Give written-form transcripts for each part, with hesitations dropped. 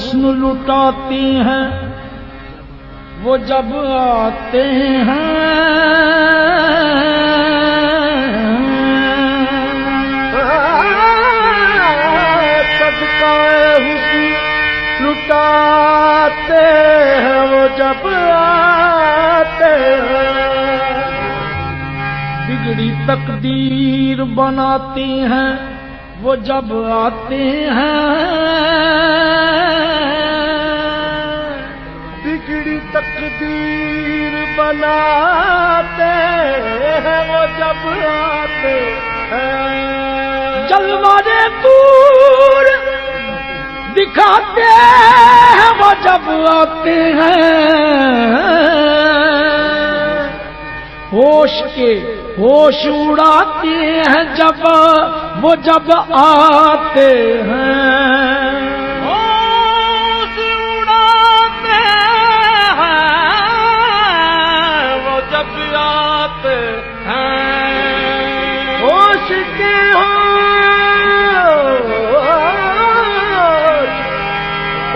हुस्न लुटाते हैं वो जब आते हैं, सदका हुस्न लुटाते हैं वो जब आते हैं, बिगड़ी तकदीर बनाते हैं वो जब आते हैं, बिगड़ी तकदीर बनाते हैं वो जब आते हैं, जलवाने दूर दिखाते हैं वो जब आते हैं, होश उड़ाते हैं जब वो जब आते हैं, होश उड़ाते हैं वो जब आते हैं, होश के होश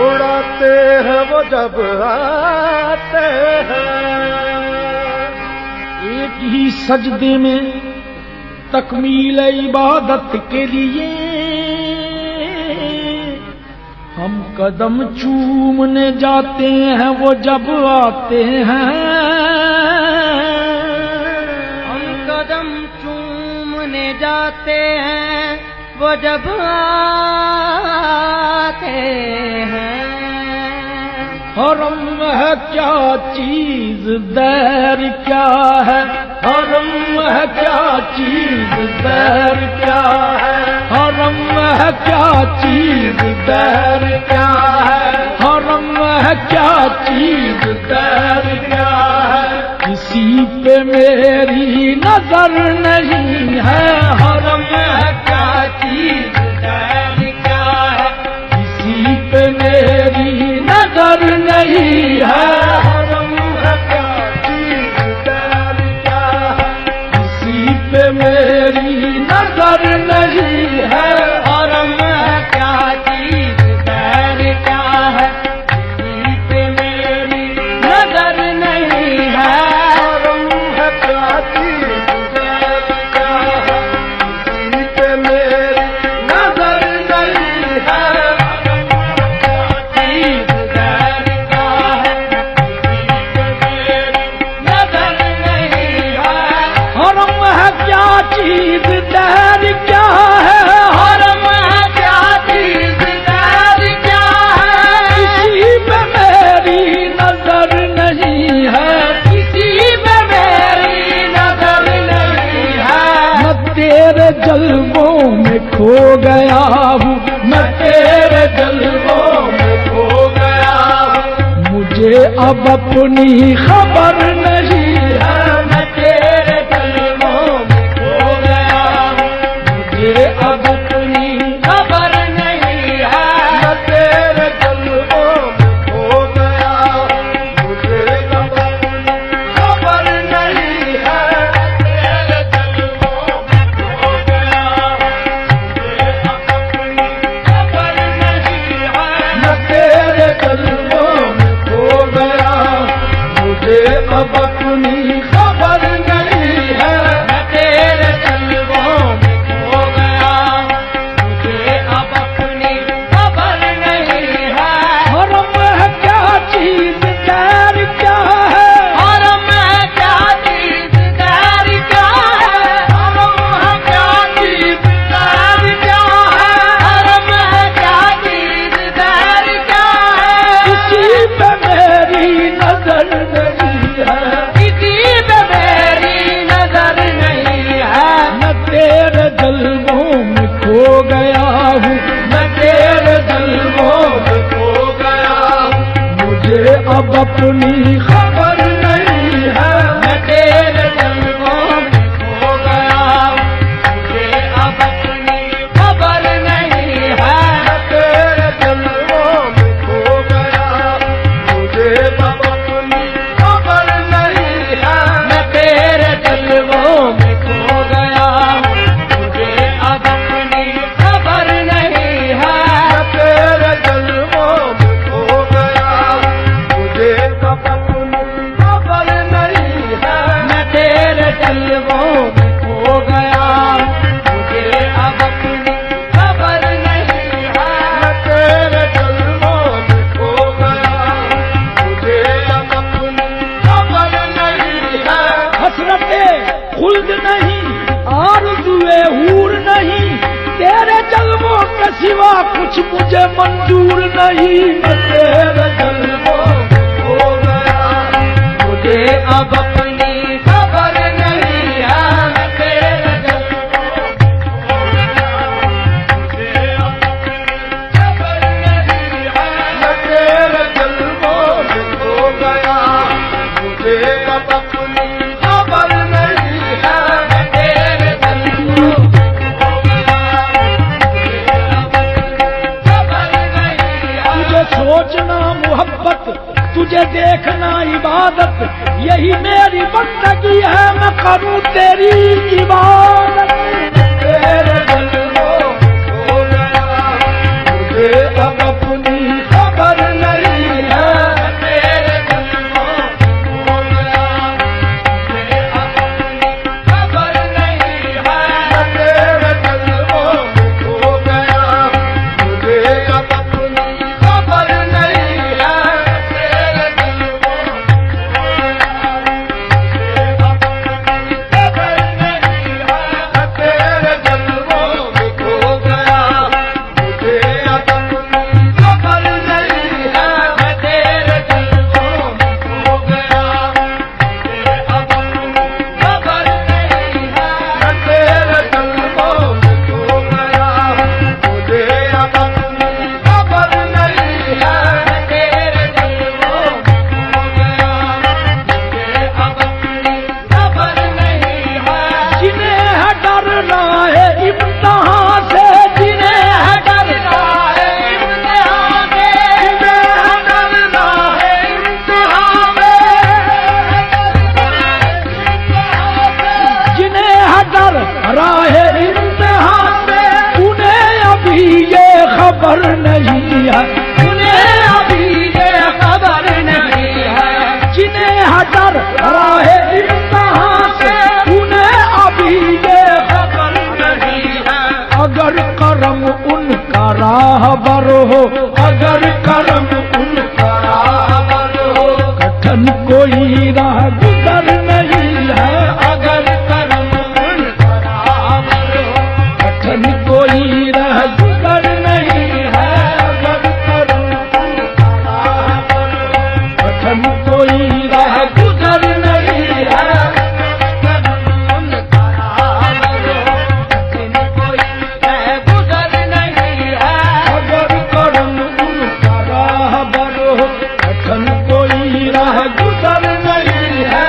उड़ाते हैं वो जब आते हैं। एक ही सजदे में तकमील इबादत के लिए हम कदम चूमने जाते हैं वो जब आते हैं, हम कदम चूमने जाते हैं वो जब आते हैं, हरम है क्या चीज दैर क्या है, हरम है क्या चीज दैर क्या है, हरम है क्या चीज दैर क्या है, हरम है क्या चीज दैर क्या है, किसी पे मेरी नजर नहीं है, हरम है क्या चीज दैर क्या है, किसी पे मेरी नजर नहीं है, हरम है क्या चीज दैर क्या है, किसी पे मेरी नजर नहीं है, हरम है क्या चीज दैर क्या है, किसी पे मेरी नजर नहीं है, हरम है क्या चीज दैर क्या है, किसी पे मेरी नजर नहीं है, चीज दैर क्या है, हरम है क्या चीज दैर क्या है, किसी पे मेरी नजर नहीं है, किसी पे मेरी नजर नहीं है, मैं तेरे जलवों में खो गया हूँ, मैं तेरे जलवों में खो गया हूँ, मुझे अब अपनी खबर नहीं है, मैं तेरे जलवों में खो गया हूँ, मुझे अब अपनी खबर नहीं है, मैं तेरे जलवों में खो गया हूँ, मुझे अब अपनी खबर नहीं है, तेरे जलवों में खो गया हूँ, मुझे अब अपनी खबर नहीं है, मैं तेरे जलवों में खो गया हूँ, मुझे अब अपनी खबर नहीं है, मैं तेरे जलवों में खो गया, मुझे अब अपनी खबर नहीं है, हरम है क्या चीज दैर क्या है, हरम है क्या चीज दैर क्या है, हरम है क्या चीज दैर क्या है, हरम है क्या चीज दैर क्या है, किसी पे मेरी नजर नहीं है, किसी पे मेरी नजर नहीं है, मैं तेरे जलवों में खो गया हूँ, मैं तेरे जलवों में खो गया हूँ, मुझे अब अपनी खबर नहीं है, मैं तेरे जलवों में खो गया, मुझे अब अपनी खबर नहीं है, मैं तेरे जलवों में खो गया, मुझे अब अपनी खबर नहीं है, मैं तेरे जलवों में खो गया, मुझे अब अपनी खबर नहीं है, मैं तेरे जलवों में मंजूर नहीं, मैं तेरे जलवों में खो गया। मुझे अब अपनी खबर नहीं है, मैं तेरे जलवों में खो गया। मुझे अब अपनी खबर नहीं है, मैं तेरे जलवों में खो गया। मुझे अब अपनी खबर नहीं है, मैं तेरे जलवों में खो गया। मुझे अब अपनी खबर नहीं है। तुझे सोचना मोहब्बत, तुझे देखना इबादत, यही मेरी बंदगी है, मैं करूं तेरी इबादत। तेरे जलवों में खो गया, मुझे अब अपनी खबर नहीं है। तेरे जलवों में खो गया। मुझे अब अपनी खबर नहीं है। मैं तेरे जलवों में खो गया, मुझे अब अपनी खबर नहीं है। तेरे जलवों में खो गया। मुझे अब अपनी खबर नहीं है। मैं तेरे जलवों में खो गया, मुझे अब अपनी खबर नहीं है। मैं तेरे जलवों में खो गया। मुझे अब अपनी खबर नहीं है। मैं तेरे जलवों में खो गया, मुझे अब अपनी खबर नहीं है। मैं तेरे जलवों में खो गया। मुझे अब अपनी खबर नहीं है। जिन्हें है डर राहे इम्तिहान से, जिन्हें है डर राहे इम्तिहान से, जिन्हें है डर राहे इम्तिहान से, जिन्हें है डर राहे इम्तिहान से, उन्हें अभी ये खबर नहीं है। उन्हें अभी ये खबर नहीं है। जिन्हें है डर राहे इम्तिहान से, उन्हें अभी ये खबर नहीं है। अगर करम उनका राहबर हो, अगर करम उनका राहबर हो, कठिन कोई राह गुजर नहीं है। अगर करम उनका राहबर हो, कठिन कोई राह गुजर नहीं है। अगर करम उनका राहबर हो, कठिन कोई राह गुजर नहीं है। करम उनका राहबर हो, कठिन कोई राह गुजर नहीं है। अगर करम उनका राहबर हो, कठिन कोई राह गुजर नहीं है।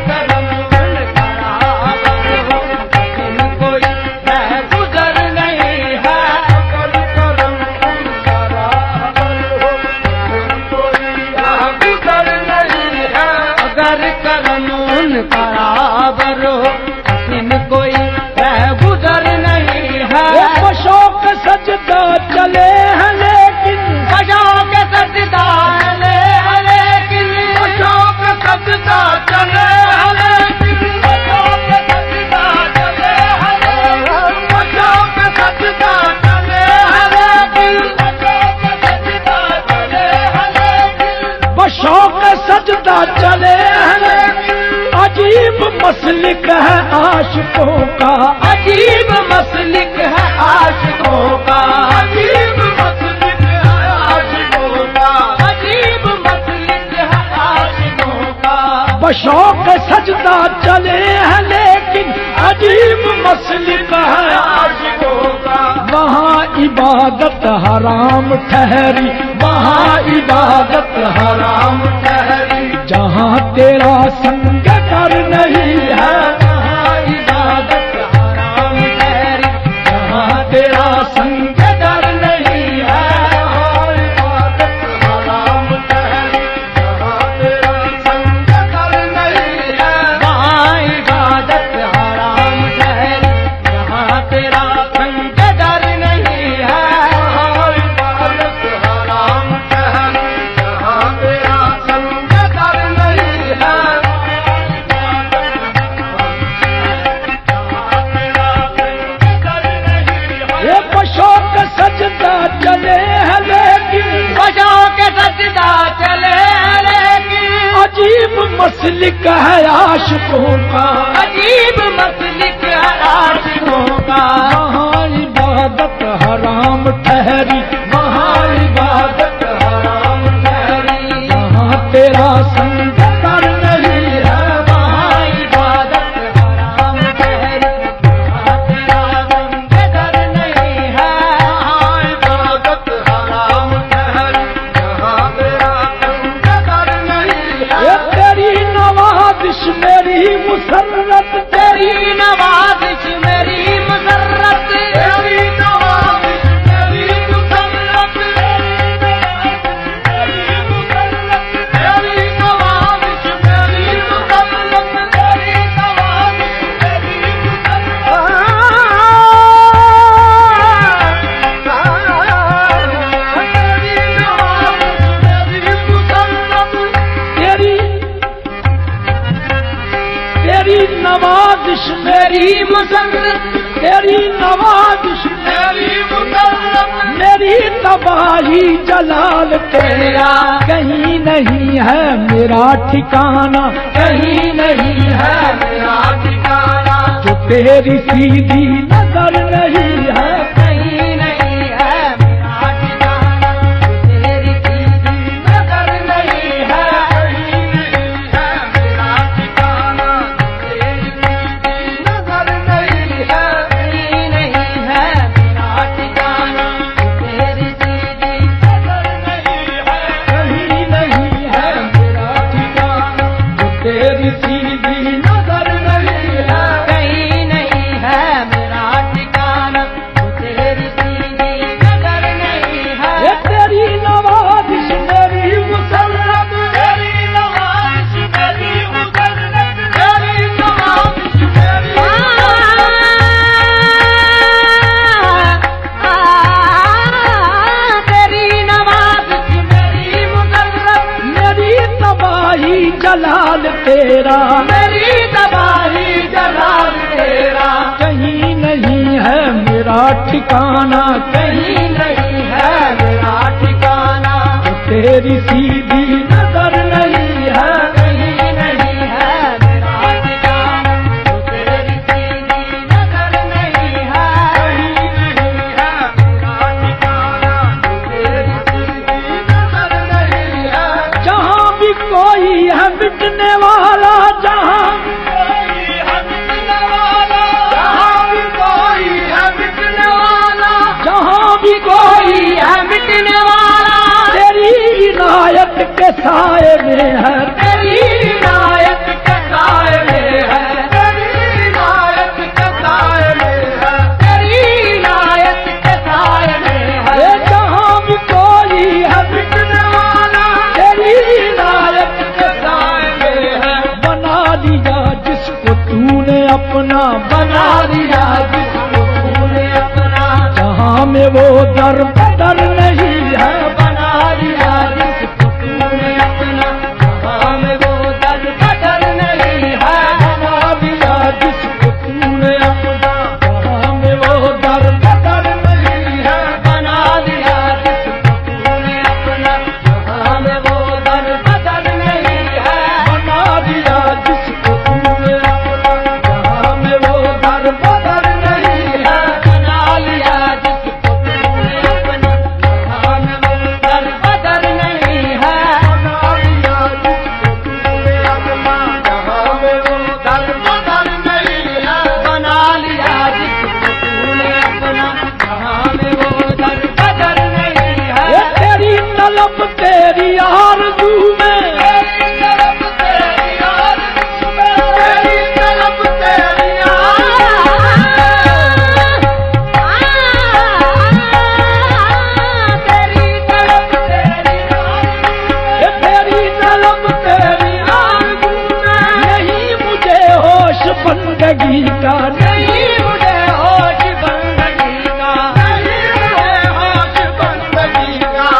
करम उनका राहबर हो, कठिन कोई राह गुजर नहीं है। अगर करम उनका राहबर हो, कठिन कोई राह गुजर नहीं है। अगर करम उनका राहबर हो, कठिन कोई राह गुजर नहीं है। वो बशौक सजदा चले हैं लेकिन, बशौक सजदा चले हैं लेकिन, बशौक सजदा चले हैं लेकिन, बशौक सजदा चले हैं लेकिन, बशौक सजदा चले हैं लेकिन, बशौक सजदा चले हैं लेकिन, बशौक सजदा चले हैं लेकिन, अजीब मसलिक है आशिकों का, अजीब मसलिक है आशिकों का, अजीब मसलिक है आशिकों का। अजीब मसलिक है आशिकों का। बशौक सजदा चले हैं लेकिन अजीब मसलिक है आशिकों का। वहाँ इबादत हराम ठहरी, वहाँ इबादत हराम ठहरी, जहाँ तेरा संग कर नहीं है। वहाँ इबादत हराम ठहरी, जहाँ तेरा संग कर नहीं है। वहाँ इबादत हराम ठहरी, जहाँ तेरा संग कर नहीं है। वहाँ इबादत हराम ठहरी, जहाँ तेरा संग डर नहीं है। वहाँ इबादत हराम ठहरी, जहाँ तेरा संग कर नहीं है। ये बशौक सजदा चले हैं लेकिन, बशौक सजदा चले हैं लेकिन, अजीब मसलिक है आशिकों का। अजीब मसलिक है आशिकों का। वहाँ इबादत हराम ठहरी, वहाँ इबादत हराम ठहरी, जहाँ तेरा संग कर नहीं है, वहाँ इबादत हराम ठहरी, वहाँ तेरा संग डर नहीं है, वहाँ इबादत हराम ठहरी, वहाँ तेरा संग डर नहीं है। ये तेरी नवाजिश मेरी मुसर्रत, तेरी नवाजिश मेरी मुसर्रत, तेरी नवाजिश मेरी मुसर्रत, तेरी मुसर्रत, तेरी नवाजिश मेरी मुसर्रत, तेरी नवाजिश मेरी तेरी नवाजिश मेरी मुसर्रत, तेरी नवाजिश मेरी मुसर्रत, मेरी तबाही जलाल तेरा कहीं नहीं है मेरा ठिकाना, कहीं नहीं है मेरा ठिकाना, जो तेरी सीधी नजर नहीं है, कहीं नहीं है मेरा ठिकाना, तेरी सीधी नजर नहीं है, कहीं नहीं है मेरा ठिकाना, तेरी सीधी नजर नहीं है, कहीं नहीं है मेरा ठिकाना, तेरी सीधी नजर नहीं है, कहीं नहीं है मेरा ठिकाना, जो तेरी सीधी नजर नहीं है। कहीं नहीं है मेरा ठिकाना, तेरी सीधी नजर नहीं है। ये तेरी नवाजिश मेरी मुसर्रत, तेरी नवाजिश मेरी मुसर्रत, तेरी नवाजिश मेरी तेरी नवाजिश मेरी मुसर्रत, मेरी तबाही जलाल तेरा मेरी तबाही जलाल तेरा कहीं नहीं है मेरा ठिकाना, कहीं नहीं है मेरा ठिकाना, जो तेरी सीधी नजर नहीं है, कहीं नहीं है मेरा ठिकाना, तेरी सीधी नजर नहीं है, कहीं नहीं है मेरा ठिकाना, तेरी सीधी नजर नहीं है। जहाँ भी कोई है मिटने वाला, जहाँ कोई है मिटने वाला, जहाँ भी कोई है मिटने वाला, जहाँ भी कोई है मिटने वाला, तेरी इनायत के साए में है, तेरी इनायत के साए में है, तेरी इनायत के साए में है, तेरी इनायत के साए में है। ये जहाँ भी कोई है मिटने वाला तेरी इनायत के साए में है, बना दिया जिसको तूने अपना, बना दिया जिसको तूने अपना, जहाँ में वो दर बदर नहीं है, बना दिया जिसको तूने अपना, जहाँ में वो दर बदर नहीं है, बना दिया जिसको तूने अपना, जहाँ में वो दर बदर नहीं है, बना दिया जिसको तूने अपना, जहाँ में वो दर बदर नहीं है, बना दिया जिसको तूने अपना, जहाँ में वो दर बदर नहीं है, बना लिया जिसको तूने अपना, जहाँ में वो दर बदर नहीं है, बना दिया जिसको तूने अपना, जहाँ में वो दर बदर नहीं है। बना लिया जिसको तूने अपना, जहाँ में वो दर बदर नहीं ये है। तेरी तलब तेरी आरज़ू में, तेरी तलब तेरी आरज़ू में, तेरी तलब तेरी तेरी तलब तेरी ये तेरी तलब तेरी आरज़ू में, नहीं मुझे होश बंदगी का, नहीं मुझे होश बंदगी का, नहीं मुझे होश बंदगी का,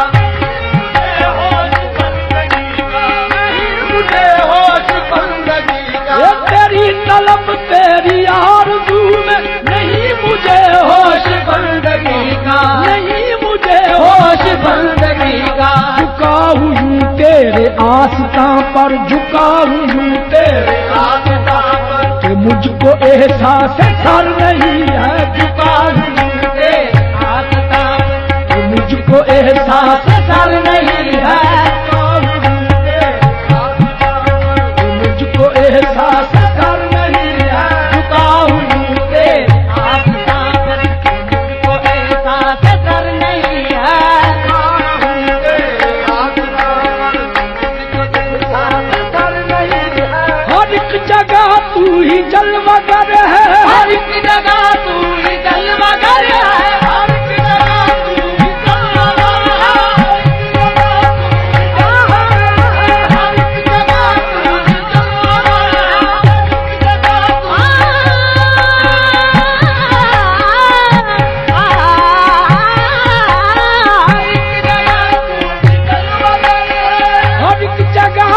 मुझे होश बंदगी का, नहीं मुझे होश बंदगी का। ये तेरी तलब तेरी आरज़ू में, नहीं मुझे होश बंदगी का, नहीं मुझे होश बंदगी का, झुका हूँ तेरे आस्था पर, झुका हूँ तेरे आस्था पर कि मुझको एहसास सर नहीं है, झुका हूँ तेरे मुझको एहसास सर नहीं है, मुझको एहसास सर नहीं है, झुका हूँ तेरे आसमां पर मुझको एहसास सर नहीं है, हर एक जगह तू ही जलवागर है, हर एक जगह तू ही जलवागर है, हर एक जगह तू ही जलवागर है, हर एक जगह तू ही जलवागर है, हर एक जगह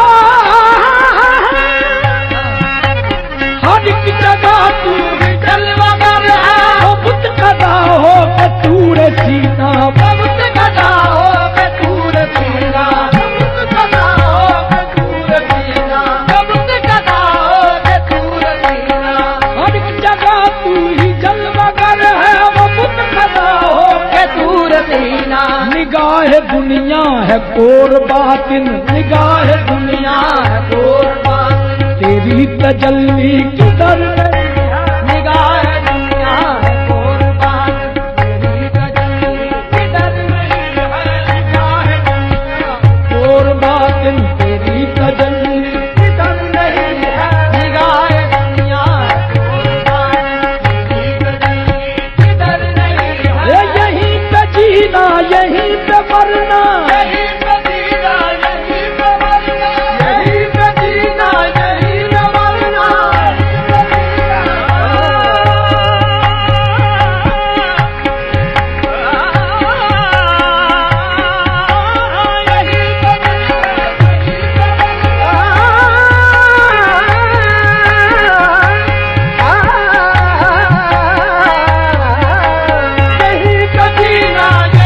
हर एक जगह तू ही जलवागर है, ओ बुत कदा हो के तूर सीना, बहुत गदा हो के तूर सीना, बहुत गदा हो के तूर सीना, बहुत गदा हो के तूर सीना, हर एक जगह तू ही जलवागर है, वो बुत कदा हो के तूर सीना, निगाह दुनिया है कोर बातिन, निगाह दुनिया है कुर्बान तेरी तजल्ली किधर नहीं है, निगाह दुनिया है कुर्बान, तेरी तजल्ली किधर नहीं है, निगाह दुनिया कोर बातिन तेरी तजल्ली किधर नहीं है, निगाह दुनिया है कुर्बान, तेरी तजल्ली किधर नहीं है, यहीं पे जीना यहीं पे मरना, यही पे जीना यही पे मरना, यहीं पे जीना यहीं पे मरना, यहीं पे जीना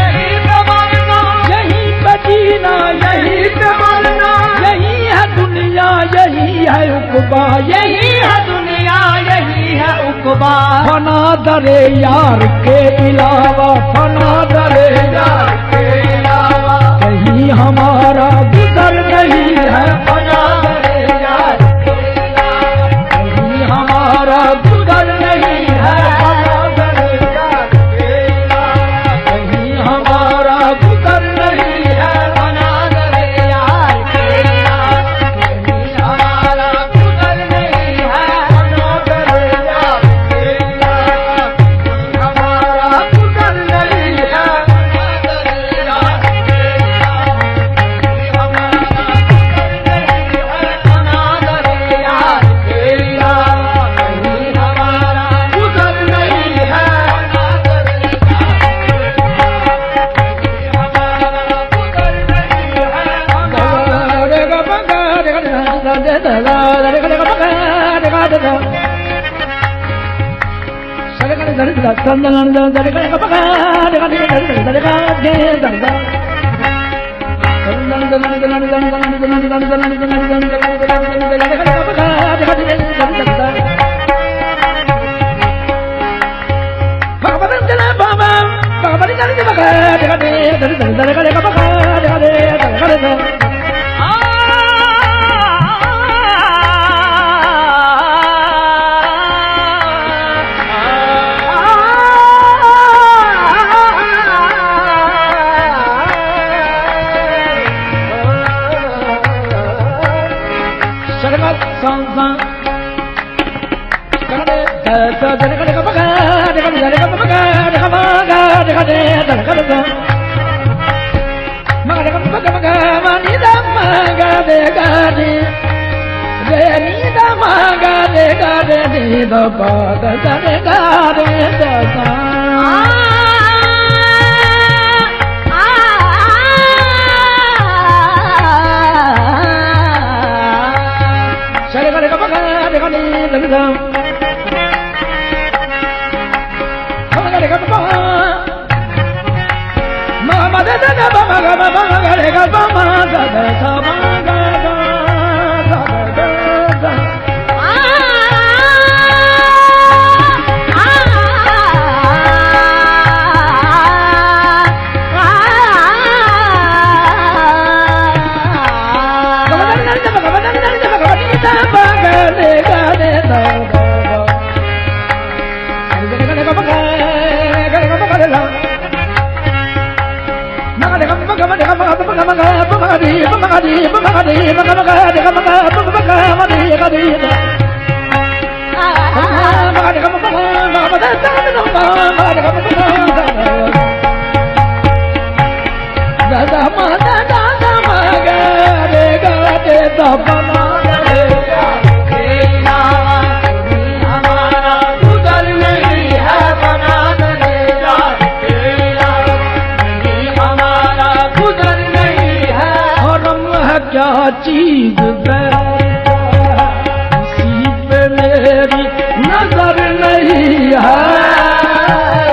यहीं पे मरना, यहीं पे जीना यहीं पे मरना, यही है दुनिया यही है उक़बा, यही है दुनिया यही है उक़बा, फना दरे यार के अलावा, फना दरे यार के अलावा कहीं हमारा गुजर नहीं है, फना दरे यार के अलावा कहीं हमारा गुजर नहीं है, फना दरे यार के अलावा कहीं हमारा गुजर नहीं है, बना दरे यार के यार, कहीं हमारा गुजर नहीं है, फना दरे यार के अलावा कहीं हमारा गुजर नहीं है, बना दरे यार के यार, कहीं हमारा गुजर नहीं है, बना दरे यार के यार, कहीं हमारा गुजर नहीं है, बना दरे यार के यार, कहीं हमारा गुजर नहीं है, बना क्या चीज इसी पे मेरी नजर नहीं है।